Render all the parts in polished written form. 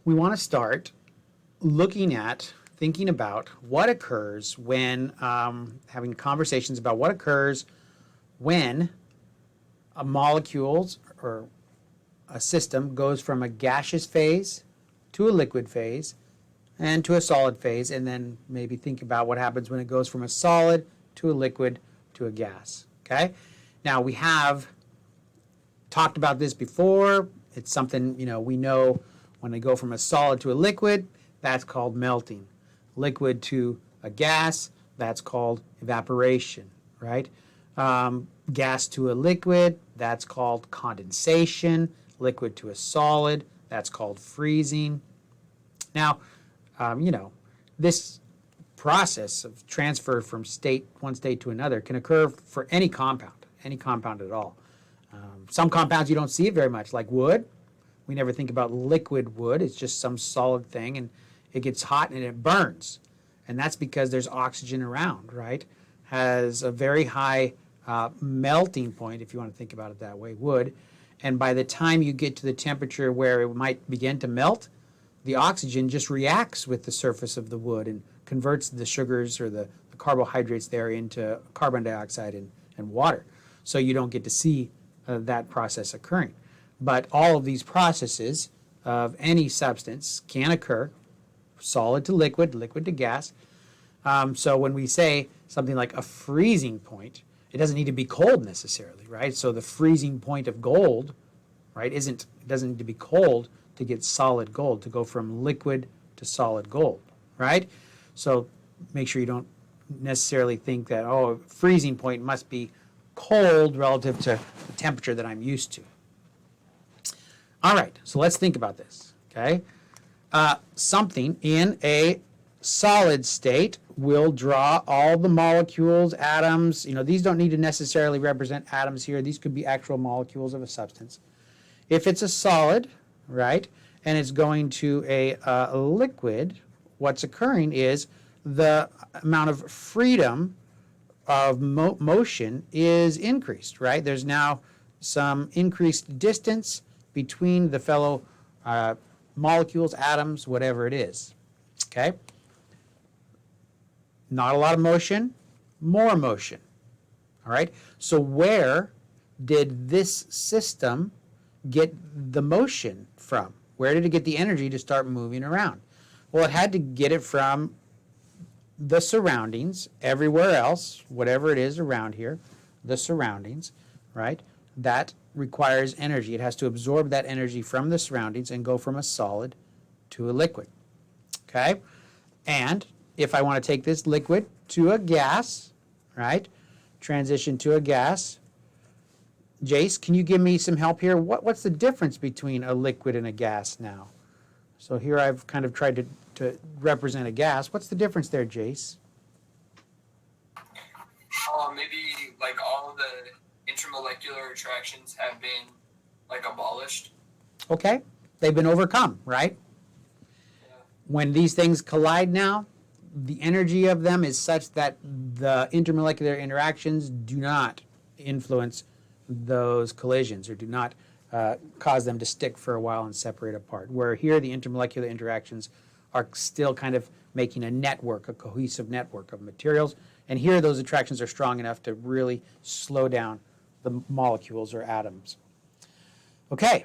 we want to start looking at, thinking about what occurs when, having conversations about what occurs when molecules or a system goes from a gaseous phase to a liquid phase and to a solid phase, and then maybe think about what happens when it goes from a solid to a liquid to a gas. Okay? Now, we have talked about this before. It's something, we know when they go from a solid to a liquid, that's called melting. Liquid to a gas, that's called evaporation, right? Gas to a liquid, that's called condensation. Liquid to a solid, that's called freezing. Now, this process of transfer from one state to another can occur for any compound at all. Some compounds you don't see it very much, like wood. We never think about liquid wood. It's just some solid thing, and it gets hot and it burns. And that's because there's oxygen around, right? Has a very high melting point, if you want to think about it that way, wood. And by the time you get to the temperature where it might begin to melt, the oxygen just reacts with the surface of the wood and converts the sugars or the carbohydrates there into carbon dioxide and water. So you don't get to see that process occurring. But all of these processes of any substance can occur, solid to liquid, liquid to gas. So when we say something like a freezing point, it doesn't need to be cold necessarily, right? So the freezing point of gold, right, it doesn't need to be cold to get solid gold, to go from liquid to solid gold, right? So make sure you don't necessarily think that, freezing point must be cold relative to the temperature that I'm used to. All right, so let's think about this, okay? Something in a solid state will draw all the molecules, atoms. These don't need to necessarily represent atoms here. These could be actual molecules of a substance. If it's a solid, right, and it's going to a liquid, what's occurring is the amount of freedom of motion is increased, right? There's now some increased distance between the fellow molecules, atoms, whatever it is, okay? Not a lot of motion, more motion, all right? So where did this system get the motion from? Where did it get the energy to start moving around? Well, it had to get it from the surroundings, everywhere else, whatever it is around here, the surroundings, right? That requires energy. It has to absorb that energy from the surroundings and go from a solid to a liquid, okay? And if I want to take this liquid to a gas, right, transition to a gas, Jace, can you give me some help here? What's the difference between a liquid and a gas now? So here I've kind of tried to represent a gas. What's the difference there, Jace? Maybe like all the intermolecular attractions have been like abolished. Okay, they've been overcome, right? Yeah. When these things collide now, the energy of them is such that the intermolecular interactions do not influence those collisions or do not cause them to stick for a while and separate apart. Where here the intermolecular interactions are still kind of making a network, a cohesive network of materials. And here those attractions are strong enough to really slow down the molecules or atoms. Okay,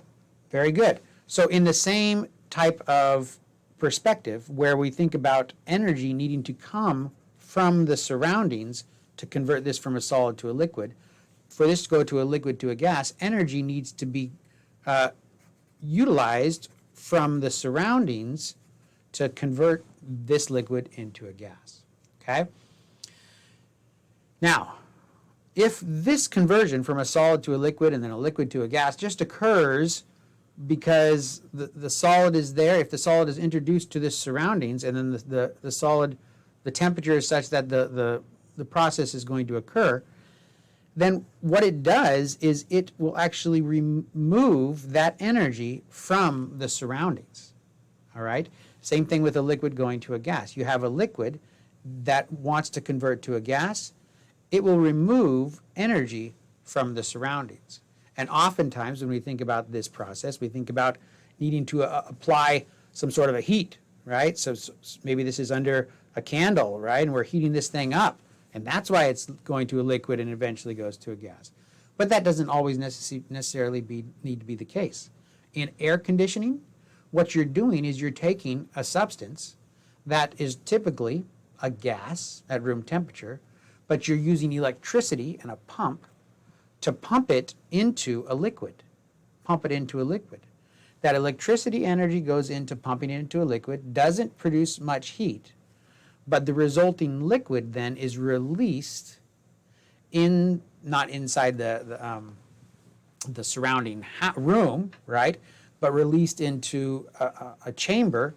very good. So in the same type of perspective where we think about energy needing to come from the surroundings to convert this from a solid to a liquid, for this to go to a liquid to a gas, energy needs to be utilized from the surroundings to convert this liquid into a gas, okay? Now, if this conversion from a solid to a liquid and then a liquid to a gas just occurs because the solid is there, if the solid is introduced to this surroundings and then the solid, the temperature is such that the process is going to occur, then what it does is it will actually remove that energy from the surroundings, all right? Same thing with a liquid going to a gas. You have a liquid that wants to convert to a gas, it will remove energy from the surroundings. And oftentimes when we think about this process, we think about needing to apply some sort of a heat, right? So maybe this is under a candle, right? And we're heating this thing up. And that's why it's going to a liquid and eventually goes to a gas. But that doesn't always necessarily need to be the case. In air conditioning, what you're doing is you're taking a substance that is typically a gas at room temperature, but you're using electricity and a pump to pump it into a liquid. Pump it into a liquid. That electricity energy goes into pumping it into a liquid, doesn't produce much heat, but the resulting liquid then is released not inside the surrounding room, right? But released into a chamber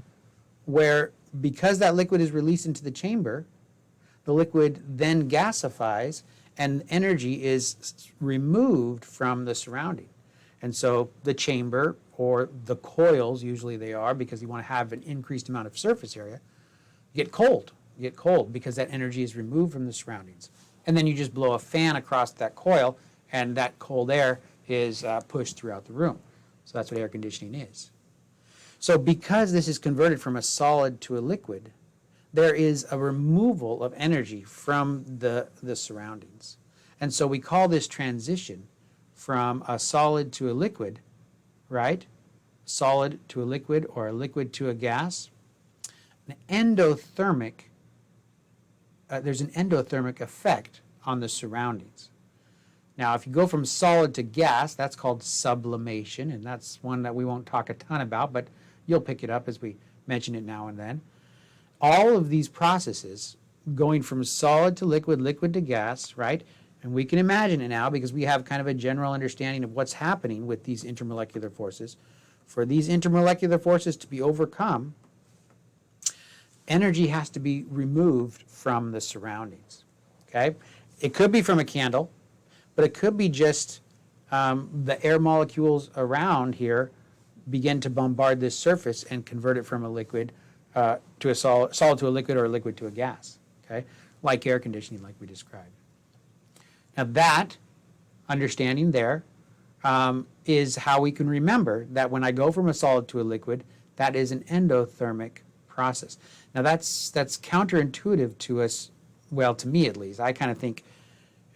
where, because that liquid is released into the chamber, the liquid then gasifies and energy is removed from the surrounding. And so the chamber, or the coils, usually they are, because you want to have an increased amount of surface area, get cold. You get cold because that energy is removed from the surroundings. And then you just blow a fan across that coil, and that cold air is pushed throughout the room. So that's what air conditioning is. So because this is converted from a solid to a liquid, there is a removal of energy from the surroundings. And so we call this transition from a solid to a liquid, right? Solid to a liquid, or a liquid to a gas. An endothermic, there's an endothermic effect on the surroundings. Now, if you go from solid to gas, that's called sublimation, and that's one that we won't talk a ton about, but you'll pick it up as we mention it now and then. All of these processes, going from solid to liquid, liquid to gas, right? And we can imagine it now because we have kind of a general understanding of what's happening with these intermolecular forces. For these intermolecular forces to be overcome, energy has to be removed from the surroundings, okay? It could be from a candle, but it could be just the air molecules around here begin to bombard this surface and convert it from a liquid to a solid to a liquid, or a liquid to a gas, okay? Like air conditioning, like we described. Now that understanding there is how we can remember that when I go from a solid to a liquid, that is an endothermic process. Now that's counterintuitive to us, well, to me at least. I kind of think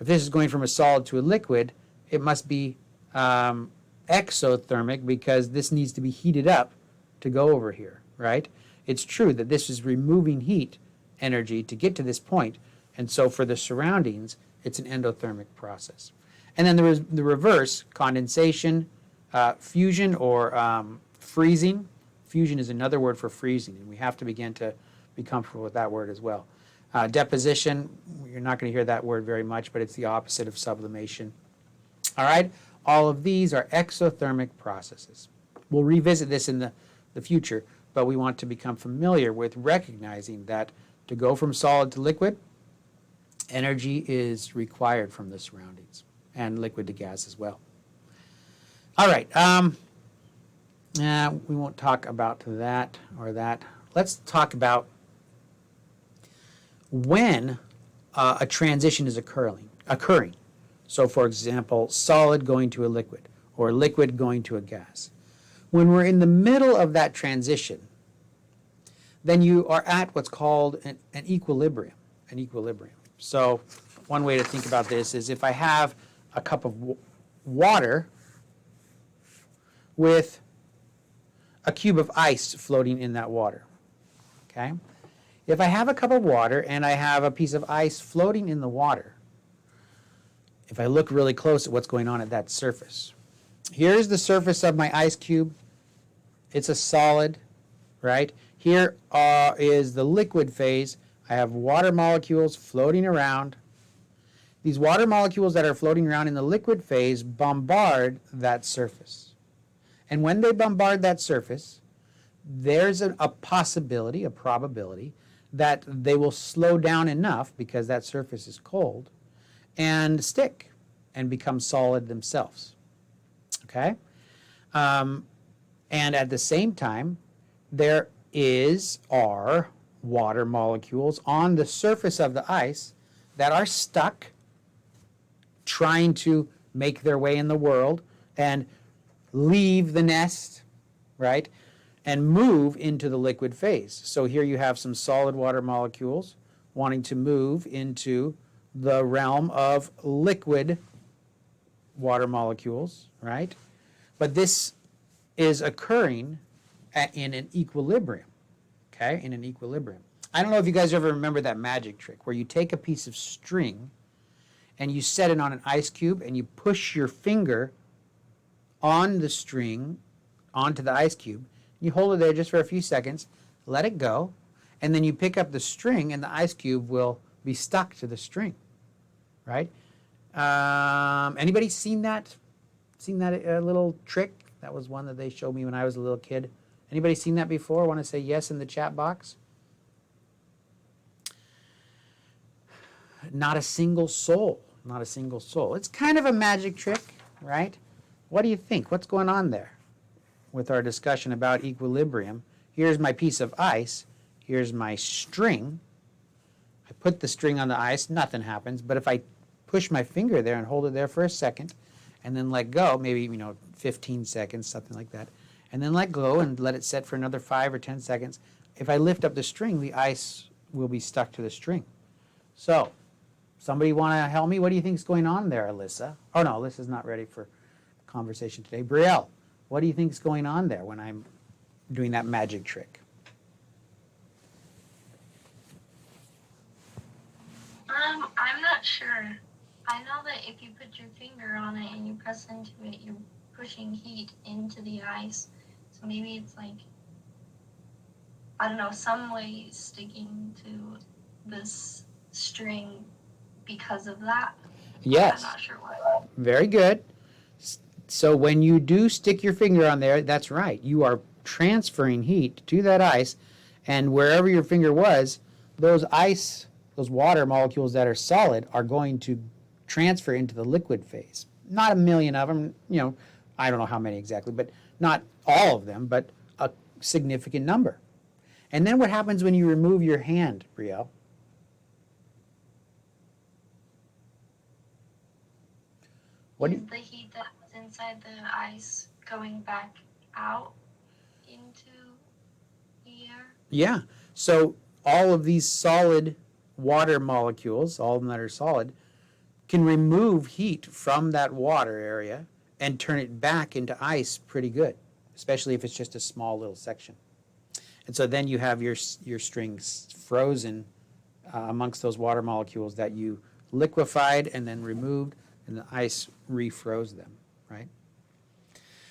if this is going from a solid to a liquid, it must be exothermic, because this needs to be heated up to go over here, right? It's true that this is removing heat energy to get to this point, and so for the surroundings, it's an endothermic process. And then there is the reverse, condensation, fusion, or freezing. Fusion is another word for freezing, and we have to begin to be comfortable with that word as well. Deposition, you're not going to hear that word very much, but it's the opposite of sublimation. All right, all of these are exothermic processes. We'll revisit this in the future, but we want to become familiar with recognizing that to go from solid to liquid, energy is required from the surroundings, and liquid to gas as well. All right, we won't talk about that or that. Let's talk about when a transition is occurring. So, for example, solid going to a liquid, or liquid going to a gas. When we're in the middle of that transition, then you are at what's called an equilibrium. An equilibrium. So one way to think about this is if I have a cup of water with a cube of ice floating in that water, okay? If I have a cup of water and I have a piece of ice floating in the water, if I look really close at what's going on at that surface, here's the surface of my ice cube. It's a solid, right? Here is the liquid phase. I have water molecules floating around. These water molecules that are floating around in the liquid phase bombard that surface. And when they bombard that surface, there's a possibility, a probability, that they will slow down enough, because that surface is cold, and stick and become solid themselves. Okay? And at the same time, there are water molecules on the surface of the ice that are stuck, trying to make their way in the world and leave the nest, right? and move into the liquid phase. So here you have some solid water molecules wanting to move into the realm of liquid water molecules, right? But this is occurring in an equilibrium, okay, in an equilibrium. I don't know if you guys ever remember that magic trick where you take a piece of string and you set it on an ice cube and you push your finger on the string onto the ice cube. You hold it there just for a few seconds, let it go, and then you pick up the string and the ice cube will be stuck to the string, right? Anybody seen that? Seen that little trick? That was one that they showed me when I was a little kid. Anybody seen that before? Want to say yes in the chat box? Not a single soul. Not a single soul. It's kind of a magic trick, right? What do you think? What's going on there with our discussion about equilibrium? Here's my piece of ice. Here's my string. I put the string on the ice, nothing happens. But if I push my finger there and hold it there for a second and then let go, maybe 15 seconds, something like that, and then let go and let it set for another 5 or 10 seconds, if I lift up the string, the ice will be stuck to the string. So, somebody want to help me? What do you think is going on there, Alyssa? Oh, no, Alyssa's not ready for conversation today. Brielle, what do you think is going on there when I'm doing that magic trick? I'm not sure. I know that if you put your finger on it and you press into it, you're pushing heat into the ice. So maybe it's like, I don't know, some way sticking to this string because of that. Yes. I'm not sure why. Very good. So when you do stick your finger on there, that's right. You are transferring heat to that ice, and wherever your finger was, those water molecules that are solid are going to transfer into the liquid phase. Not a million of them, I don't know how many exactly, but not all of them, but a significant number. And then what happens when you remove your hand, Brielle? Is the heat that was inside the ice going back out into the air? Yeah. So all of these solid water molecules, all of them that are solid, can remove heat from that water area and turn it back into ice pretty good, especially if it's just a small little section. And so then you have your strings frozen amongst those water molecules that you liquefied and then removed, and the ice refroze them, right?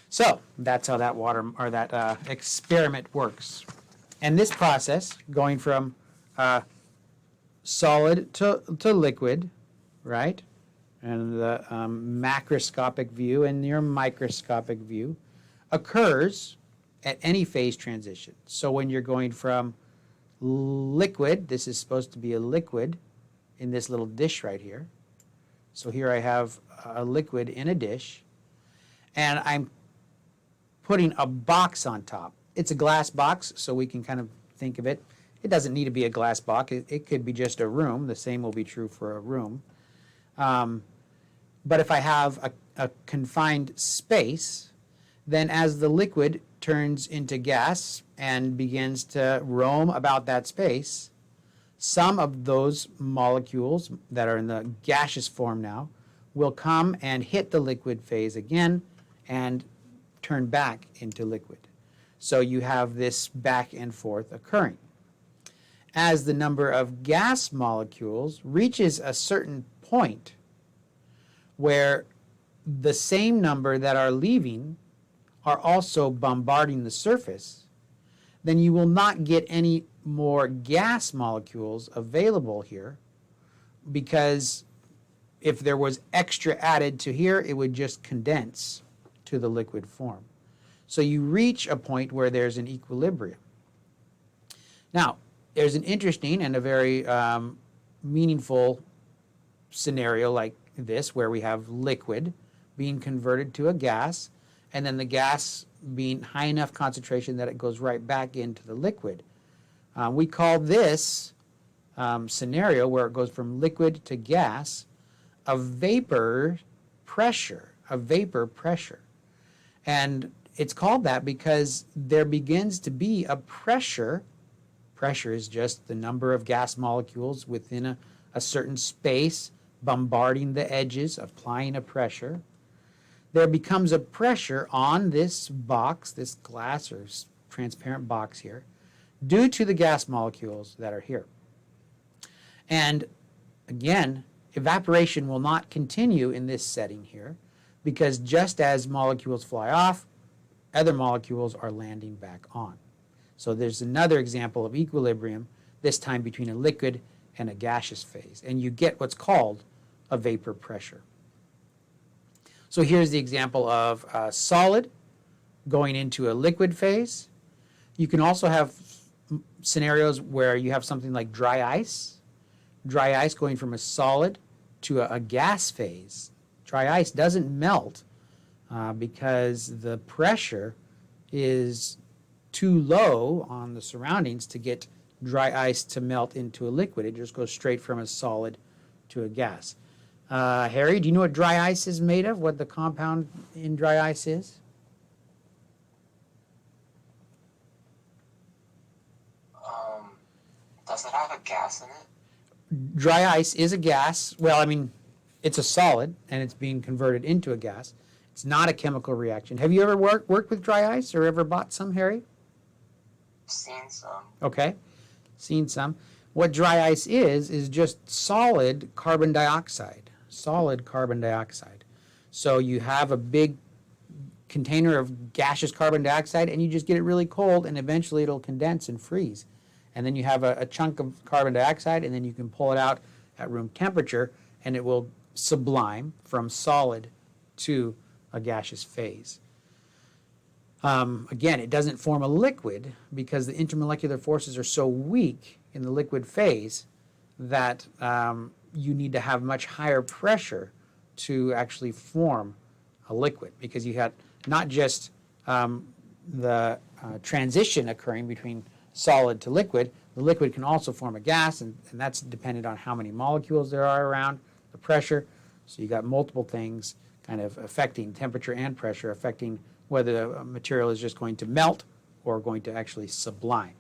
So that's how that experiment works. And this process, going from solid to liquid, right? And the macroscopic view and your microscopic view occurs at any phase transition. So when you're going from liquid, this is supposed to be a liquid in this little dish right here. So here I have a liquid in a dish, and I'm putting a box on top. It's a glass box, so we can kind of think of it. It doesn't need to be a glass box. It could be just a room. The same will be true for a room. But if I have a confined space, then as the liquid turns into gas and begins to roam about that space, some of those molecules that are in the gaseous form now will come and hit the liquid phase again and turn back into liquid. So you have this back and forth occurring. As the number of gas molecules reaches a certain point where the same number that are leaving are also bombarding the surface, then you will not get any more gas molecules available here, because if there was extra added to here, it would just condense to the liquid form. So you reach a point where there's an equilibrium. Now, there's an interesting and a very meaningful scenario like this, where we have liquid being converted to a gas, and then the gas being high enough concentration that it goes right back into the liquid. We call this scenario, where it goes from liquid to gas, a vapor pressure. And it's called that because there begins to be a pressure. Pressure is just the number of gas molecules within a certain space bombarding the edges, applying a pressure. There becomes a pressure on this box, this glass or transparent box here, due to the gas molecules that are here. And again, evaporation will not continue in this setting here because just as molecules fly off, other molecules are landing back on. So there's another example of equilibrium, this time between a liquid and a gaseous phase. And you get what's called a vapor pressure. So here's the example of a solid going into a liquid phase. You can also have scenarios where you have something like dry ice. Dry ice going from a solid to a gas phase. Dry ice doesn't melt because the pressure is too low on the surroundings to get dry ice to melt into a liquid. It just goes straight from a solid to a gas. Harry, do you know what dry ice is made of? What the compound in dry ice is? Does it have a gas in it? Dry ice is a gas. Well, I mean, it's a solid and it's being converted into a gas. It's not a chemical reaction. Have you ever worked with dry ice or ever bought some, Harry? Seen some. Okay, seen some. What dry ice is just solid carbon dioxide. Solid carbon dioxide. So you have a big container of gaseous carbon dioxide and you just get it really cold and eventually it'll condense and freeze. And then you have a chunk of carbon dioxide and then you can pull it out at room temperature and it will sublime from solid to a gaseous phase. Again, it doesn't form a liquid because the intermolecular forces are so weak in the liquid phase that you need to have much higher pressure to actually form a liquid because you had not just the transition occurring between solid to liquid, the liquid can also form a gas and that's dependent on how many molecules there are around, the pressure. So you got multiple things kind of affecting temperature and pressure, affecting whether the material is just going to melt or going to actually sublime.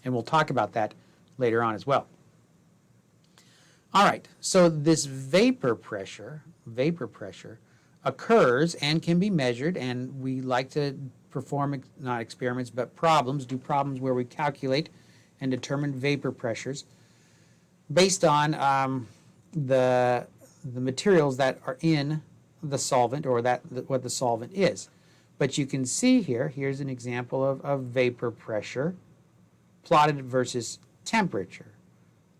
And we'll talk about that later on as well. All right, so this vapor pressure occurs and can be measured, and we like to perform, not experiments, but problems, do problems where we calculate and determine vapor pressures based on the materials that are in the solvent or what the solvent is. But you can see here, here's an example of vapor pressure plotted versus temperature,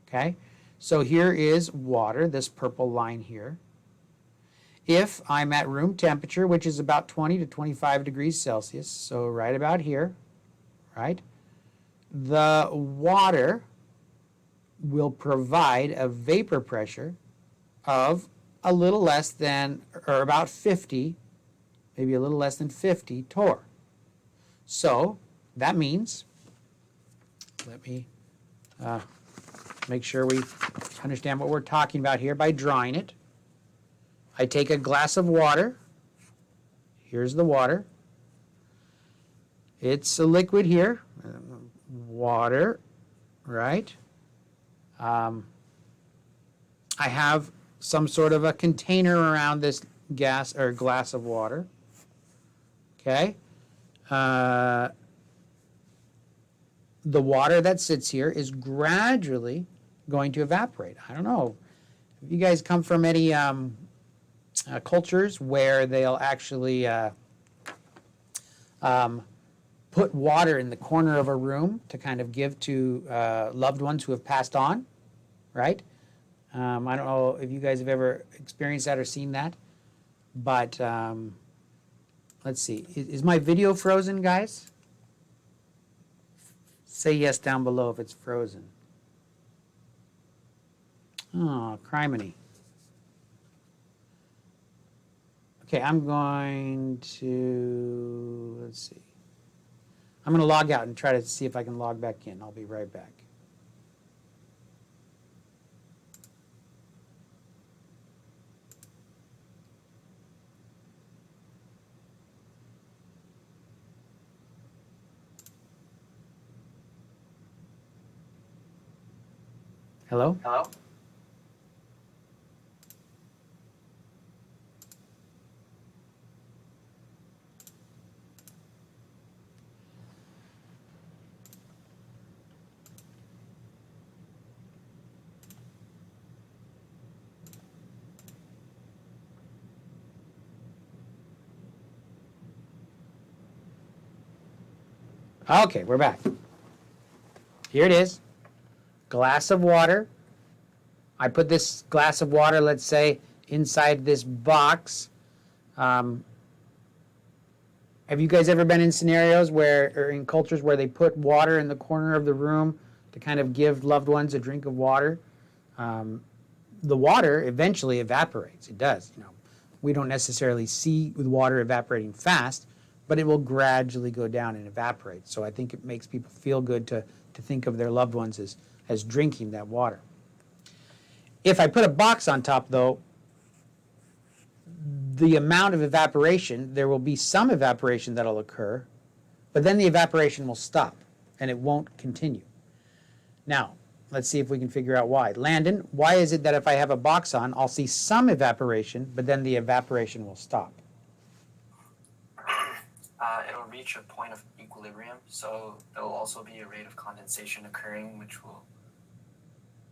okay? So here is water, this purple line here. If I'm at room temperature, which is about 20 to 25 degrees Celsius, so right about here, right? The water will provide a vapor pressure of a little less than, or about 50, maybe a little less than 50 torr. So that means, let me make sure we understand what we're talking about here by drawing it. I take a glass of water. Here's the water. It's a liquid here. Water, right? I have some sort of a container around this gas or glass of water. Okay? The water that sits here is gradually going to evaporate. I don't know. If you guys come from any cultures where they'll actually put water in the corner of a room to kind of give to loved ones who have passed on, right? I don't know if you guys have ever experienced that or seen that, but let's see. Is my video frozen, guys? Say yes down below if it's frozen. Oh, criminy. Okay, I'm going to, let's see. I'm going to log out and try to see if I can log back in. I'll be right back. Hello? Hello? Okay, we're back. Here it is. Glass of water. I put this glass of water, let's say, inside this box. Have you guys ever been in scenarios where, or in cultures where they put water in the corner of the room to kind of give loved ones a drink of water? The water eventually evaporates. It does. We don't necessarily see the water evaporating fast, but it will gradually go down and evaporate. So I think it makes people feel good to think of their loved ones as drinking that water. If I put a box on top, though, the amount of evaporation, there will be some evaporation that'll occur, but then the evaporation will stop and it won't continue. Now, let's see if we can figure out why. Landon, why is it that if I have a box on, I'll see some evaporation, but then the evaporation will stop? It'll reach a point of equilibrium, so there will also be a rate of condensation occurring, which will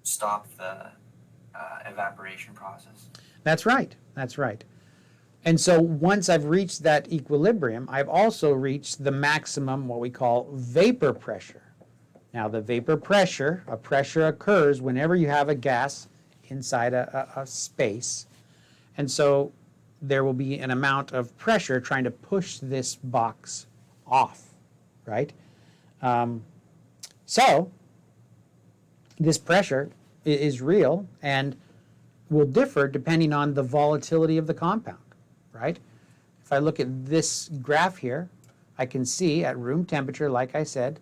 stop the evaporation process. That's right. That's right. And so once I've reached that equilibrium, I've also reached the maximum, what we call vapor pressure. Now, the vapor pressure, a pressure occurs whenever you have a gas inside a space. And so there will be an amount of pressure trying to push this box off, right? So this pressure is real and will differ depending on the volatility of the compound, right? If I look at this graph here, I can see at room temperature, like I said,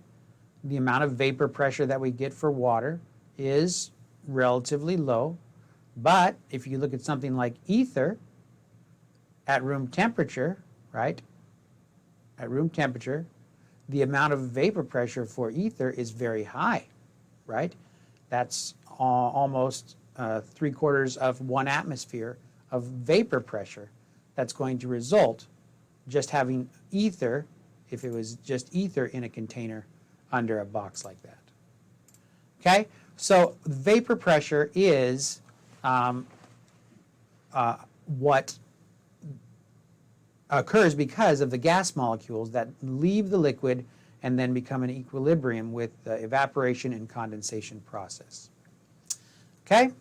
the amount of vapor pressure that we get for water is relatively low. But if you look at something like ether at room temperature, right? At room temperature, the amount of vapor pressure for ether is very high, right? That's almost 3/4 of 1 atmosphere of vapor pressure that's going to result just having ether, if it was just ether in a container under a box like that. Okay, so vapor pressure is what occurs because of the gas molecules that leave the liquid and then become in equilibrium with the evaporation and condensation process. Okay?